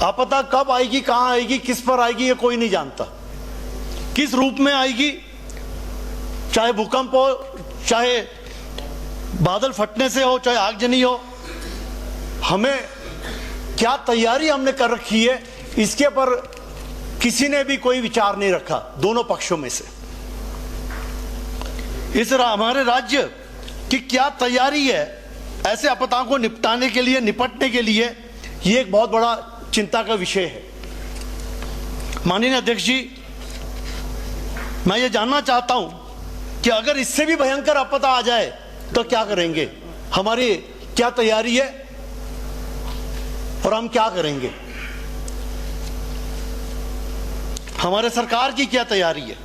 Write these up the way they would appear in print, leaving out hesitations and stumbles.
आपदा कब आएगी, कहां आएगी, किस पर आएगी, ये कोई नहीं जानता। किस रूप में आएगी, चाहे भूकंप हो, चाहे बादल फटने से हो, चाहे आगजनी हो, हमें क्या तैयारी हमने कर रखी है, इसके पर किसी ने भी कोई विचार नहीं रखा, दोनों पक्षों में से। हमारे राज्य की क्या तैयारी है ऐसे आपदाओं को निपटाने के लिए, निपटने के लिए, ये एक बहुत बड़ा चिंता का विषय है। माननीय अध्यक्ष जी, मैं ये जानना चाहता हूं कि अगर इससे भी भयंकर आपदा आ जाए तो क्या करेंगे, हमारी क्या तैयारी है और हम क्या करेंगे, हमारे सरकार की क्या तैयारी है।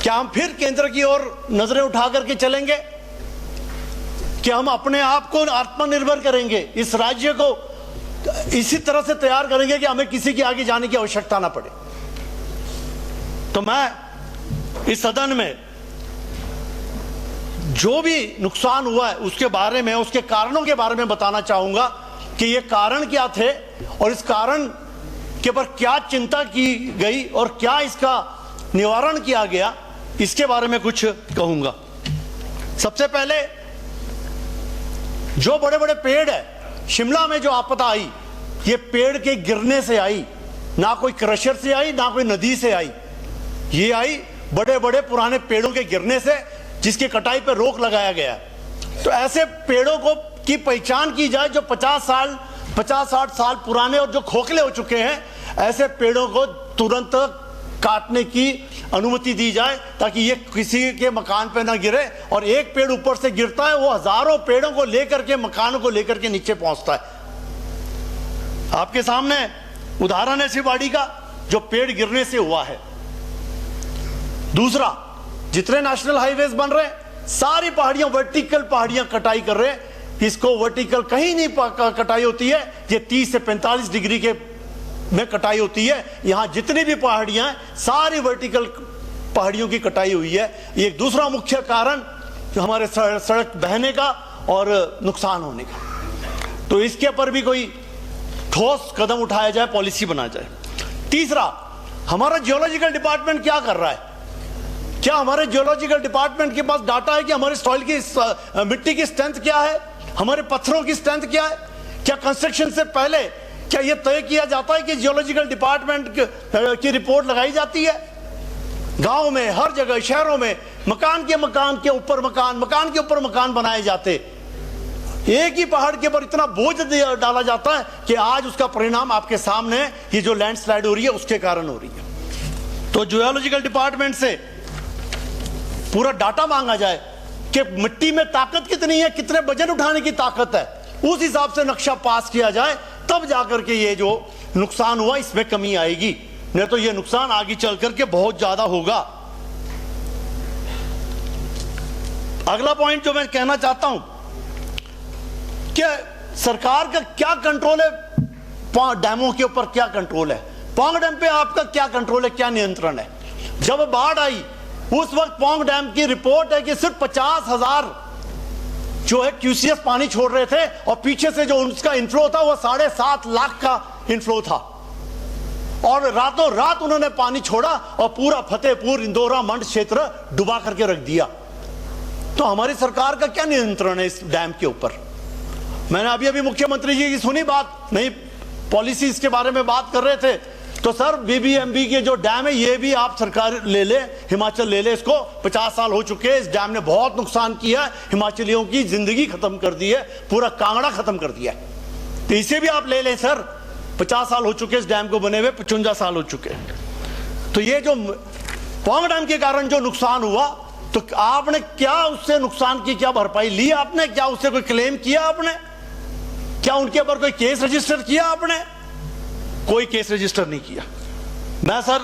क्या हम फिर केंद्र की ओर नजरें उठा करके चलेंगे, क्या हम अपने आप को आत्मनिर्भर करेंगे, इस राज्य को इसी तरह से तैयार करेंगे कि हमें किसी के आगे जाने की आवश्यकता ना पड़े। तो मैं इस सदन में जो भी नुकसान हुआ है उसके बारे में, उसके कारणों के बारे में बताना चाहूंगा कि ये कारण क्या थे और इस कारण के पर क्या चिंता की गई और क्या इसका निवारण किया गया, इसके बारे में कुछ कहूंगा। सबसे पहले जो बड़े बड़े पेड़ है, शिमला में जो आपदा आई, ये पेड़ के गिरने से आई, ना कोई क्रशर से आई, ना कोई नदी से आई, ये आई बड़े बड़े पुराने पेड़ों के गिरने से, जिसकी कटाई पर रोक लगाया गया। तो ऐसे पेड़ों को की पहचान की जाए जो 50-60 साल पुराने और जो खोखले हो चुके हैं, ऐसे पेड़ों को तुरंत काटने की अनुमति दी जाए ताकि ये किसी के मकान पे ना गिरे। और एक पेड़ ऊपर से गिरता है, वो हजारों पेड़ों को लेकर के, मकानों को लेकर के नीचे पहुंचता है। आपके सामने उदाहरण है शिवाड़ी का, जो पेड़ गिरने से हुआ है। दूसरा, जितने नेशनल हाईवेज बन रहे हैं, सारी पहाड़ियां, वर्टिकल पहाड़ियां कटाई कर रहे हैं। इसको वर्टिकल कहीं नहीं कटाई होती है, ये 30 से 45 डिग्री के में कटाई होती है। यहां जितनी भी पहाड़ियां हैं, सारी वर्टिकल पहाड़ियों की कटाई हुई है। ये एक दूसरा मुख्य कारण हमारे सड़क बहने का और नुकसान होने का। तो इसके पर भी कोई ठोस कदम उठाया जाए, पॉलिसी बना जाए। तीसरा, हमारा जियोलॉजिकल डिपार्टमेंट क्या कर रहा है? क्या हमारे जियोलॉजिकल डिपार्टमेंट के पास डाटा है कि हमारे सॉइल की, मिट्टी की स्ट्रेंथ क्या है, हमारे पत्थरों की स्ट्रेंथ क्या है? क्या कंस्ट्रक्शन से पहले क्या यह तय किया जाता है कि जियोलॉजिकल डिपार्टमेंट की रिपोर्ट लगाई जाती है? गांव में, हर जगह, शहरों में मकान के ऊपर मकान, मकान के ऊपर मकान बनाए जाते, एक ही पहाड़ के ऊपर इतना बोझ डाला जाता है कि आज उसका परिणाम आपके सामने है। ये जो लैंडस्लाइड हो रही है उसके कारण हो रही है। तो जियोलॉजिकल डिपार्टमेंट से पूरा डाटा मांगा जाए कि मिट्टी में ताकत कितनी है, कितने वजन उठाने की ताकत है, उस हिसाब से नक्शा पास किया जाए, तब जाकर के ये जो नुकसान हुआ इसमें कमी आएगी। नहीं तो ये नुकसान आगे चल करके बहुत ज्यादा होगा। अगला पॉइंट जो मैं कहना चाहता हूं कि सरकार का क्या कंट्रोल है, डैमों के ऊपर क्या कंट्रोल है, पौंग डैम पे आपका क्या कंट्रोल है, क्या नियंत्रण है? जब बाढ़ आई उस वक्त पौंग डैम की रिपोर्ट है कि सिर्फ 50,000 जो है क्यूसीएस पानी छोड़ रहे थे और पीछे से जो उसका इनफ्लो था वो 7.5 लाख का इनफ्लो था। और रातों रात उन्होंने पानी छोड़ा और पूरा फतेहपुर, इंदौरा, मंड क्षेत्र डुबा करके रख दिया। तो हमारी सरकार का क्या नियंत्रण है इस डैम के ऊपर? मैंने अभी मुख्यमंत्री जी की सुनी बात, नई पॉलिसी इसके बारे में बात कर रहे थे। तो सर, बीबीएमबी के जो डैम है ये भी आप सरकार ले ले, हिमाचल ले ले इसको। 50 साल हो चुके हैं, इस डैम ने बहुत नुकसान किया है, हिमाचलियों की जिंदगी खत्म कर दी है, पूरा कांगड़ा खत्म कर दिया है। तो इसे भी आप ले लें सर। 50 साल हो चुके इस डैम को बने हुए, 55 साल हो चुके हैं। तो ये जो पौंग डैम के कारण जो नुकसान हुआ, तो आपने क्या उससे नुकसान की क्या भरपाई ली आपने? क्या उससे कोई क्लेम किया आपने? क्या उनके ऊपर कोई केस रजिस्टर किया आपने? कोई केस रजिस्टर नहीं किया। मैं सर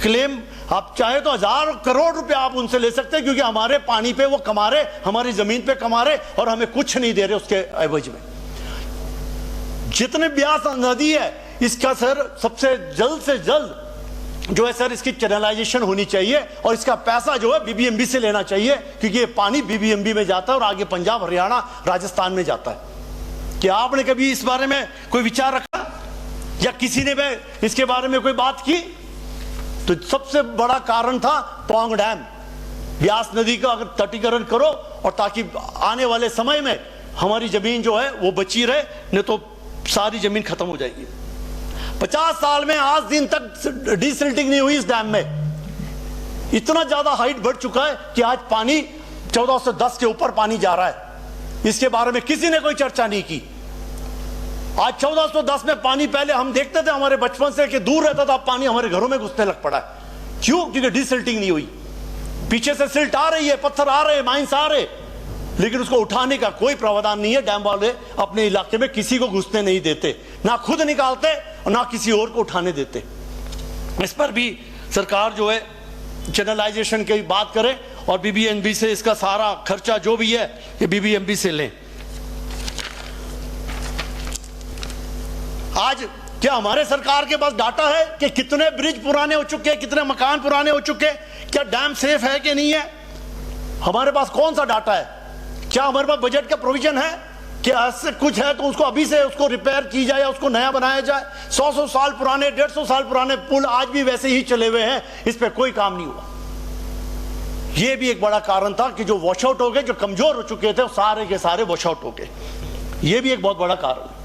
क्लेम, आप चाहे तो 1000 करोड़ रुपए आप उनसे ले सकते हैं, क्योंकि हमारे पानी पे वो कमा रहे, हमारी जमीन पे कमा रहे और हमें कुछ नहीं दे रहे उसके एवज में। जितने ब्यास नदी है इसका सर सबसे जल्द से जल्द जो है सर इसकी चैनलाइजेशन होनी चाहिए और इसका पैसा जो है बीबीएमबी से लेना चाहिए, क्योंकि ये पानी बीबीएमबी में जाता है और आगे पंजाब, हरियाणा, राजस्थान में जाता है। क्या आपने कभी इस बारे में कोई विचार रखा? या किसी ने भी इसके बारे में कोई बात की? तो सबसे बड़ा कारण था पौंग डैम। ब्यास नदी का अगर तटीकरण करो और ताकि आने वाले समय में हमारी जमीन जो है वो बची रहे, नहीं तो सारी जमीन खत्म हो जाएगी। 50 साल में आज दिन तक डिसिल्टिंग नहीं हुई इस डैम में। इतना ज्यादा हाइट बढ़ चुका है कि आज पानी 1410 के ऊपर पानी जा रहा है। इसके बारे में किसी ने कोई चर्चा नहीं की। आज 1410 में पानी, पहले हम देखते थे हमारे बचपन से कि दूर रहता था, पानी हमारे घरों में घुसने लग पड़ा है। क्यों? क्योंकि डिसिल्टिंग नहीं हुई। पीछे से सिल्ट आ रही है, पत्थर आ रहे हैं, माइंस आ रहे, लेकिन उसको उठाने का कोई प्रावधान नहीं है। डैम वाले अपने इलाके में किसी को घुसने नहीं देते, ना खुद निकालते और ना किसी और को उठाने देते। इस पर भी सरकार जो है चैनलाइजेशन की बात करे और बीबीएमबी से इसका सारा खर्चा जो भी है ये बीबीएमबी से लें। आज क्या हमारे सरकार के पास डाटा है कि कितने ब्रिज पुराने हो चुके हैं, कितने मकान पुराने हो चुके हैं, क्या डैम सेफ है कि नहीं है? हमारे पास कौन सा डाटा है? क्या हमारे पास बजट का प्रोविजन है कि ऐसे कुछ है तो उसको अभी से उसको रिपेयर की जाए या उसको नया बनाया जाए? 100 साल पुराने, 150 साल पुराने पुल आज भी वैसे ही चले हुए हैं, इस पर कोई काम नहीं हुआ। यह भी एक बड़ा कारण था कि जो वॉश आउट हो गए, जो कमजोर हो चुके थे, वो सारे के सारे वॉश आउट हो गए। यह भी एक बहुत बड़ा कारण है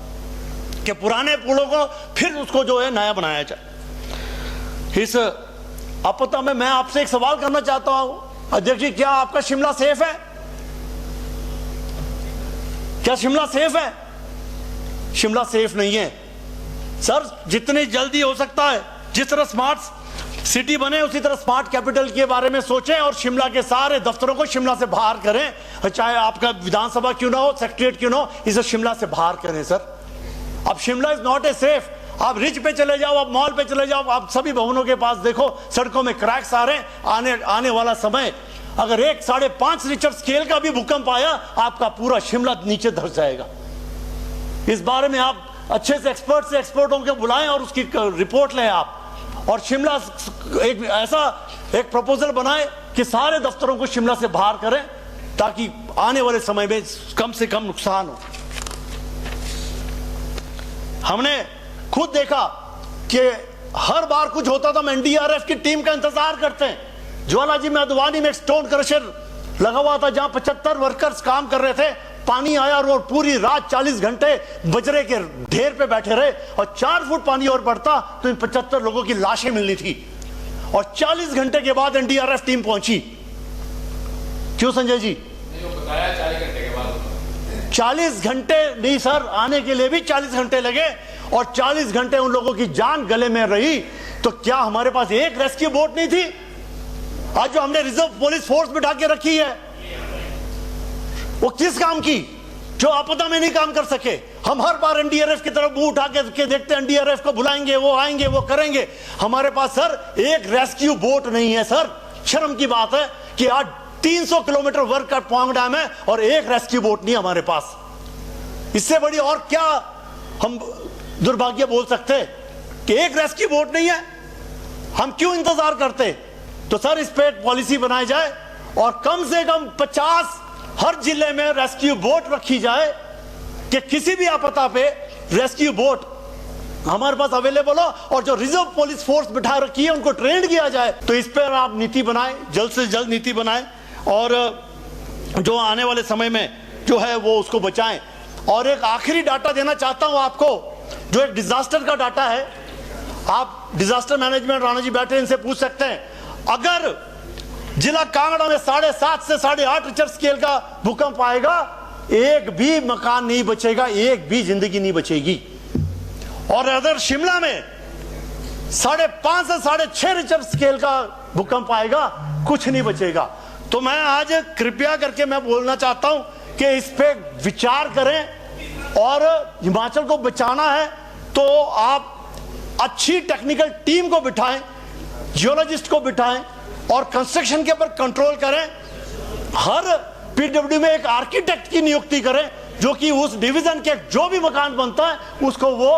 कि पुराने पुलों को फिर उसको जो है नया बनाया जाए। इस आपदा में मैं आपसे एक सवाल करना चाहता हूं अध्यक्ष जी, क्या आपका शिमला सेफ है? क्या शिमला सेफ है? शिमला सेफ नहीं है सर। जितनी जल्दी हो सकता है, जिस तरह स्मार्ट सिटी बने उसी तरह स्मार्ट कैपिटल के बारे में सोचें और शिमला के सारे दफ्तरों को शिमला से बाहर करें। चाहे आपका विधानसभा क्यों ना हो, सेक्रेटरीट क्यों ना हो, इसे शिमला से बाहर करें सर। अब Shimla is not a safe. आप रिच पे चले जाओ, आप मॉल पे चले जाओ, आप सभी भवनों के पास देखो सड़कों में क्रैक्स आ रहे हैं। आने वाला समय अगर 1.5 रिक्टर स्केल का भी भूकंप आया, आपका पूरा शिमला नीचे धंस जाएगा। इस बारे में आप अच्छे से एक्सपर्टों को बुलाएं और उसकी रिपोर्ट लें आप, और शिमला एक ऐसा एक प्रपोजल बनाएं कि सारे दफ्तरों को शिमला से बाहर करें ताकि आने वाले समय में कम से कम नुकसान हो। हमने खुद देखा कि हर बार कुछ होता था, हम एनडीआरएफ की टीम का इंतजार करते हैं। ज्वालाजी में अद्वानी में एक स्टोन क्रशर लगा हुआ था जहां 75 वर्कर्स काम कर रहे थे। पानी आया और पूरी रात 40 घंटे बजरे के ढेर पे बैठे रहे और 4 फुट पानी और बढ़ता तो इन 75 लोगों की लाशें मिलनी थी। और 40 घंटे के बाद एनडीआरएफ टीम पहुंची। क्यों संजय जी? 40 घंटे नहीं सर, आने के लिए भी 40 घंटे लगे और 40 घंटे उन लोगों की जान गले में रही। तो क्या हमारे पास एक रेस्क्यू बोट नहीं थी? आज जो हमने रिजर्व पुलिस फोर्स बिठा के रखी है वो किस काम की? जो आपदा में नहीं काम कर सके। हम हर बार एनडीआरएफ की तरफ मुंह उठा के देखते हैं, एनडीआरएफ को बुलाएंगे, वो आएंगे, वो करेंगे। हमारे पास सर एक रेस्क्यू बोट नहीं है सर। शर्म की बात है कि आज 300 किलोमीटर वर्ग का पौंग डैम है और एक रेस्क्यू बोट नहीं हमारे पास। इससे बड़ी और क्या हम दुर्भाग्य बोल सकते कि एक रेस्क्यू बोट नहीं है? हम क्यों इंतजार करते? तो सर इस पे पॉलिसी बनाई जाए और कम से कम 50 हर जिले में रेस्क्यू बोट रखी जाए कि किसी भी आपदा पे रेस्क्यू बोट हमारे पास अवेलेबल हो और जो रिजर्व पुलिस फोर्स बिठा रखी है उनको ट्रेन किया जाए। तो इस पर आप नीति बनाएं, जल्द से जल्द नीति बनाएं और जो आने वाले समय में जो है वो उसको बचाएं। और एक आखिरी डाटा देना चाहता हूं आपको, जो एक डिजास्टर का डाटा है। आप डिजास्टर मैनेजमेंट राणा जी बैठे, इनसे पूछ सकते हैं। अगर जिला कांगड़ा में 7.5 से 8.5 रिक्टर स्केल का भूकंप आएगा, एक भी मकान नहीं बचेगा, एक भी जिंदगी नहीं बचेगी। और अगर शिमला में 5.5 से 6.5 रिक्टर स्केल का भूकंप आएगा, कुछ नहीं बचेगा। तो मैं आज कृपया करके मैं बोलना चाहता हूं कि इस पे विचार करें और हिमाचल को बचाना है तो आप अच्छी टेक्निकल टीम को बिठाएं, जियोलॉजिस्ट को बिठाएं और कंस्ट्रक्शन के ऊपर कंट्रोल करें। हर पीडब्ल्यू में एक आर्किटेक्ट की नियुक्ति करें जो कि उस डिवीजन के जो भी मकान बनता है उसको वो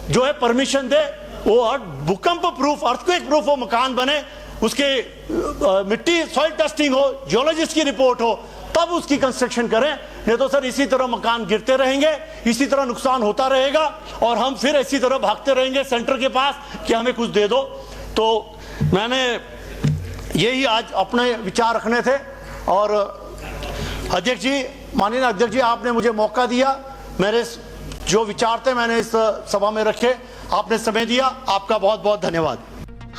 जो है परमिशन दे, वो भूकंप प्रूफ, अर्थक्वेक प्रूफ वो मकान बने, उसके मिट्टी सॉइल टेस्टिंग हो, जियोलॉजिस्ट की रिपोर्ट हो, तब उसकी कंस्ट्रक्शन करें। नहीं तो सर इसी तरह मकान गिरते रहेंगे, इसी तरह नुकसान होता रहेगा और हम फिर इसी तरह भागते रहेंगे सेंटर के पास कि हमें कुछ दे दो। तो मैंने यही आज अपने विचार रखने थे। और अध्यक्ष जी, माननीय अध्यक्ष जी, आपने मुझे मौका दिया, मेरे जो विचार थे मैंने इस सभा में रखे, आपने समय दिया, आपका बहुत बहुत धन्यवाद।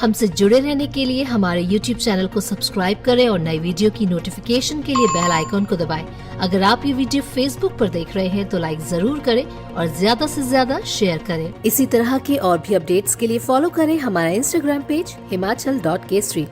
हमसे जुड़े रहने के लिए हमारे YouTube चैनल को सब्सक्राइब करें और नई वीडियो की नोटिफिकेशन के लिए बेल आइकॉन को दबाएं। अगर आप ये वीडियो Facebook पर देख रहे हैं तो लाइक जरूर करें और ज्यादा से ज्यादा शेयर करें। इसी तरह के और भी अपडेट्स के लिए फॉलो करें हमारा Instagram पेज himachal.kesari।